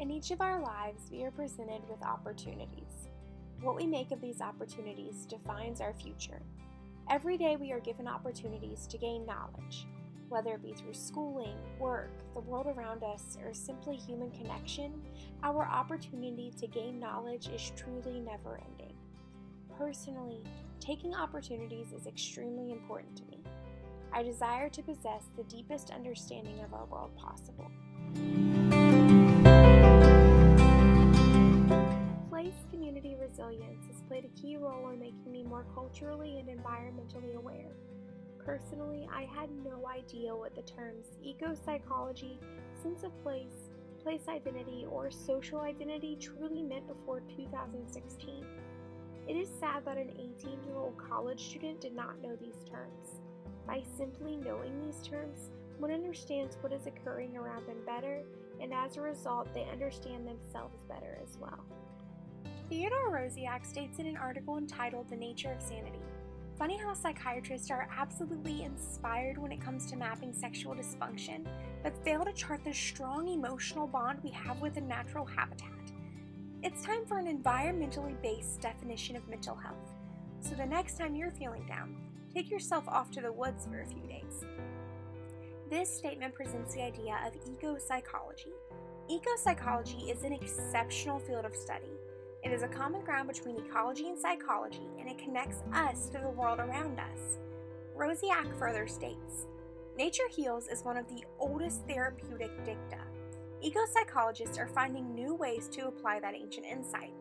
In each of our lives, we are presented with opportunities. What we make of these opportunities defines our future. Every day we are given opportunities to gain knowledge, whether it be through schooling, work, the world around us, or simply human connection. Our opportunity to gain knowledge is truly never ending. Personally, taking opportunities is extremely important to me. I desire to possess the deepest understanding of our world possible. Place community resilience has played a key role in making me more culturally and environmentally aware. Personally, I had no idea what the terms eco-psychology, sense of place, place identity, or social identity truly meant before 2016. It is sad that an 18-year-old college student did not know these terms. By simply knowing these terms, one understands what is occurring around them better, and as a result, they understand themselves better as well. Theodore Roszak states in an article entitled The Nature of Sanity, "Funny how psychiatrists are absolutely inspired when it comes to mapping sexual dysfunction, but fail to chart the strong emotional bond we have with a natural habitat. It's time for an environmentally based definition of mental health. So the next time you're feeling down, take yourself off to the woods for a few days." This statement presents the idea of eco-psychology. Eco-psychology is an exceptional field of study. It is a common ground between ecology and psychology, and it connects us to the world around us. Roszak further states, "Nature heals is one of the oldest therapeutic dicta. Eco-psychologists are finding new ways to apply that ancient insight.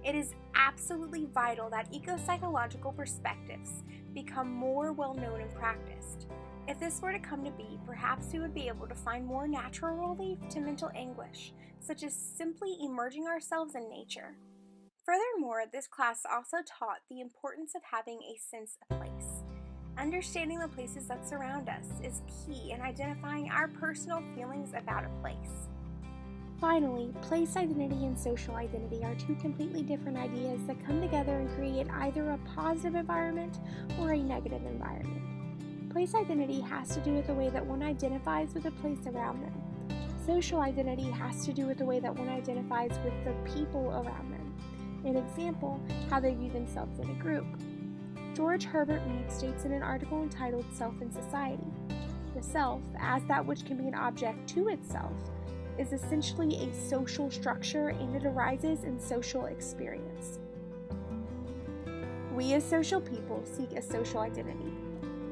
It is absolutely vital that eco-psychological perspectives become more well-known and practiced. If this were to come to be, perhaps we would be able to find more natural relief to mental anguish, such as simply immersing ourselves in nature." Furthermore, this class also taught the importance of having a sense of place. Understanding the places that surround us is key in identifying our personal feelings about a place. Finally, place identity and social identity are two completely different ideas that come together and create either a positive environment or a negative environment. Place identity has to do with the way that one identifies with the place around them. Social identity has to do with the way that one identifies with the people around them. An example, how they view themselves in a group. George Herbert Mead states in an article entitled Self in Society, "The self, as that which can be an object to itself, is essentially a social structure, and it arises in social experience." We as social people seek a social identity.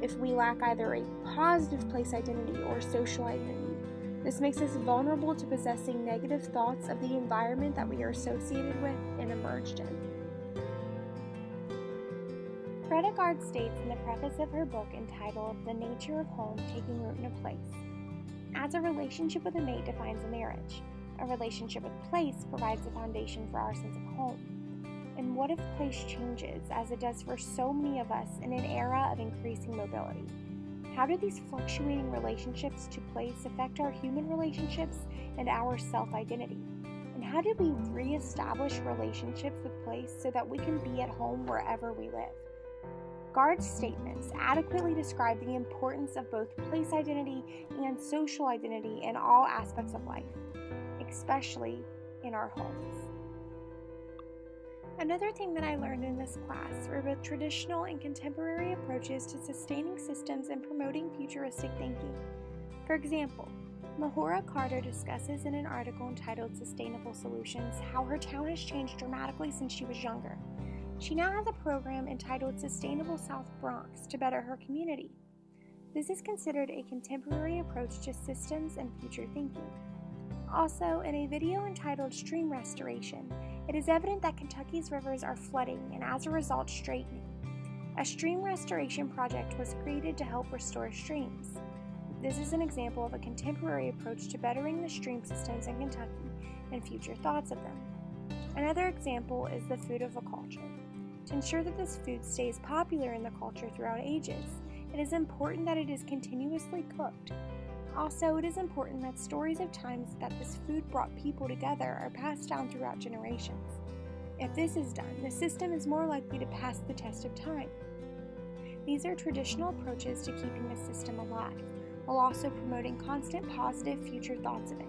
If we lack either a positive place identity or social identity, this makes us vulnerable to possessing negative thoughts of the environment that we are associated with and emerged in. Greta Gard states in the preface of her book entitled The Nature of Home Taking Root in a Place, "As a relationship with a mate defines a marriage, a relationship with place provides the foundation for our sense of home. And what if place changes, as it does for so many of us in an era of increasing mobility? How do these fluctuating relationships to place affect our human relationships and our self-identity? And how do we re-establish relationships with place so that we can be at home wherever we live?" Gard's statements adequately describe the importance of both place identity and social identity in all aspects of life, especially in our homes. Another thing that I learned in this class were both traditional and contemporary approaches to sustaining systems and promoting futuristic thinking. For example, Mahora Carter discusses in an article entitled Sustainable Solutions how her town has changed dramatically since she was younger. She now has a program entitled Sustainable South Bronx to better her community. This is considered a contemporary approach to systems and future thinking. Also, in a video entitled Stream Restoration, it is evident that Kentucky's rivers are flooding and as a result straightening. A stream restoration project was created to help restore streams. This is an example of a contemporary approach to bettering the stream systems in Kentucky and future thoughts of them. Another example is the food of a culture. To ensure that this food stays popular in the culture throughout ages, it is important that it is continuously cooked. Also, it is important that stories of times that this food brought people together are passed down throughout generations. If this is done, the system is more likely to pass the test of time. These are traditional approaches to keeping the system alive, while also promoting constant positive future thoughts of it.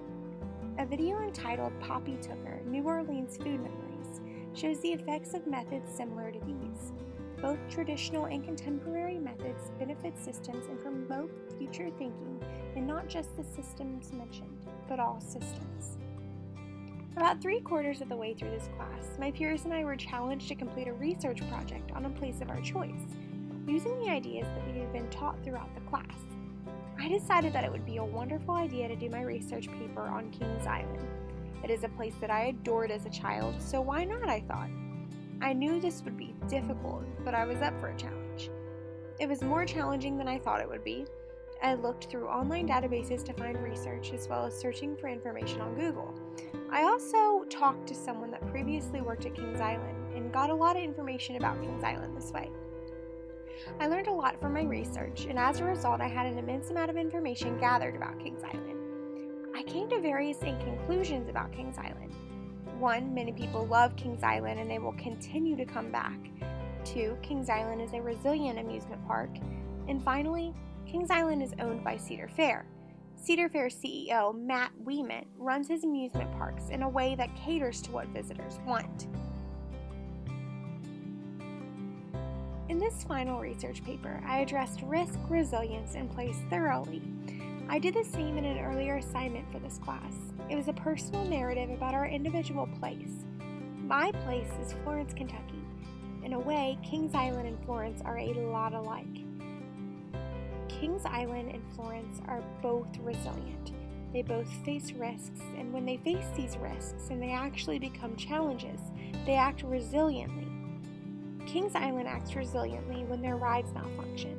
A video entitled Poppy Tooker, New Orleans Food Memories shows the effects of methods similar to these. Both traditional and contemporary methods benefit systems and promote future thinking, and not just the systems mentioned, but all systems. About 3/4 of the way through this class, my peers and I were challenged to complete a research project on a place of our choice, using the ideas that we had been taught throughout the class. I decided that it would be a wonderful idea to do my research paper on Kings Island. It is a place that I adored as a child, so why not, I thought. I knew this would be difficult, but I was up for a challenge. It was more challenging than I thought it would be. I looked through online databases to find research, as well as searching for information on Google. I also talked to someone that previously worked at Kings Island and got a lot of information about Kings Island this way. I learned a lot from my research, and as a result, I had an immense amount of information gathered about Kings Island. I came to various conclusions about Kings Island. 1, many people love Kings Island and they will continue to come back. 2, Kings Island is a resilient amusement park. And finally, Kings Island is owned by Cedar Fair. Cedar Fair CEO Matt Wieman runs his amusement parks in a way that caters to what visitors want. In this final research paper, I addressed risk, resilience, and place thoroughly. I did the same in an earlier assignment for this class. It was a personal narrative about our individual place. My place is Florence, Kentucky. In a way, Kings Island and Florence are a lot alike. Kings Island and Florence are both resilient. They both face risks, and when they face these risks and they actually become challenges, they act resiliently. Kings Island acts resiliently when their rides malfunction.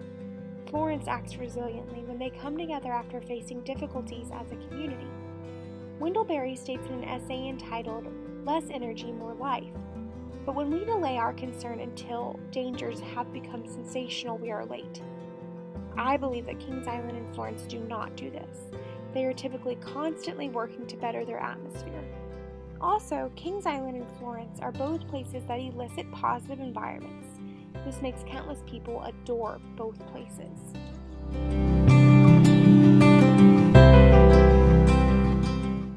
Florence acts resiliently when they come together after facing difficulties as a community. Wendell Berry states in an essay entitled, "Less Energy, More Life." But when we delay our concern until dangers have become sensational, we are late. I believe that Kings Island and Florence do not do this. They are typically constantly working to better their atmosphere. Also, Kings Island and Florence are both places that elicit positive environments. This makes countless people adore both places.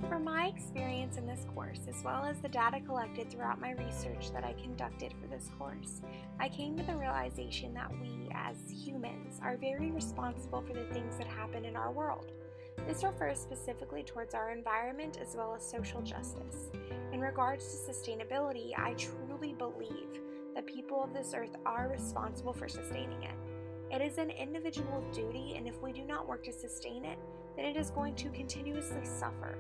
From my experience in this course, as well as the data collected throughout my research that I conducted for this course, I came to the realization that we, as humans, are very responsible for the things that happen in our world. This refers specifically towards our environment as well as social justice. In regards to sustainability, I truly believe that people of this earth are responsible for sustaining it. It is an individual duty, and if we do not work to sustain it, then it is going to continuously suffer.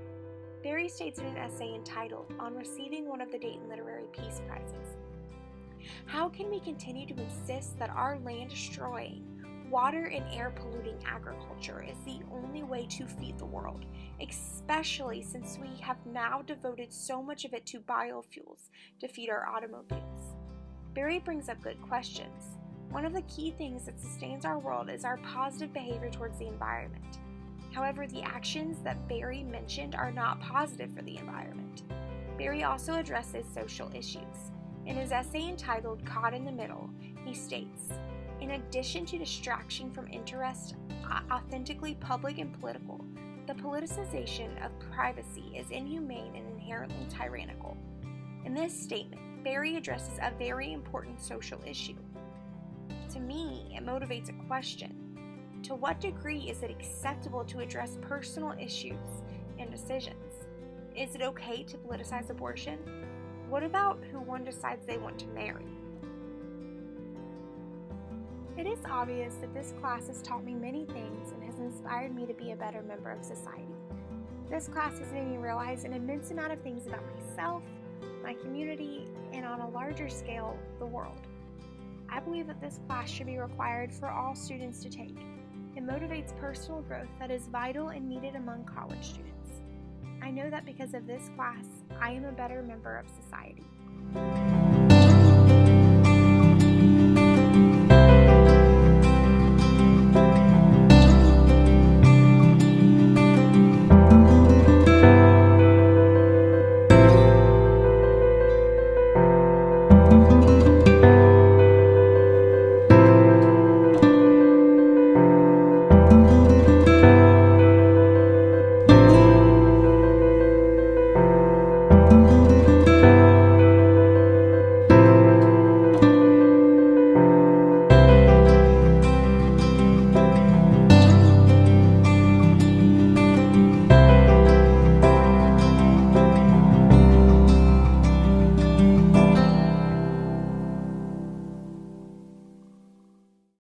Berry states in an essay entitled, "On Receiving One of the Dayton Literary Peace Prizes," "How can we continue to insist that our land-destroying, water and air polluting agriculture is the only way to feed the world, especially since we have now devoted so much of it to biofuels to feed our automobiles?" Berry brings up good questions. One of the key things that sustains our world is our positive behavior towards the environment. However, the actions that Berry mentioned are not positive for the environment. Berry also addresses social issues. In his essay entitled "Caught in the Middle," he states, "In addition to distraction from interest authentically public and political, the politicization of privacy is inhumane and inherently tyrannical." In this statement, Berry addresses a very important social issue. To me, it motivates a question. To what degree is it acceptable to address personal issues and decisions? Is it okay to politicize abortion? What about who one decides they want to marry? It is obvious that this class has taught me many things and has inspired me to be a better member of society. This class has made me realize an immense amount of things about myself, my community, and on a larger scale, the world. I believe that this class should be required for all students to take. It motivates personal growth that is vital and needed among college students. I know that because of this class, I am a better member of society.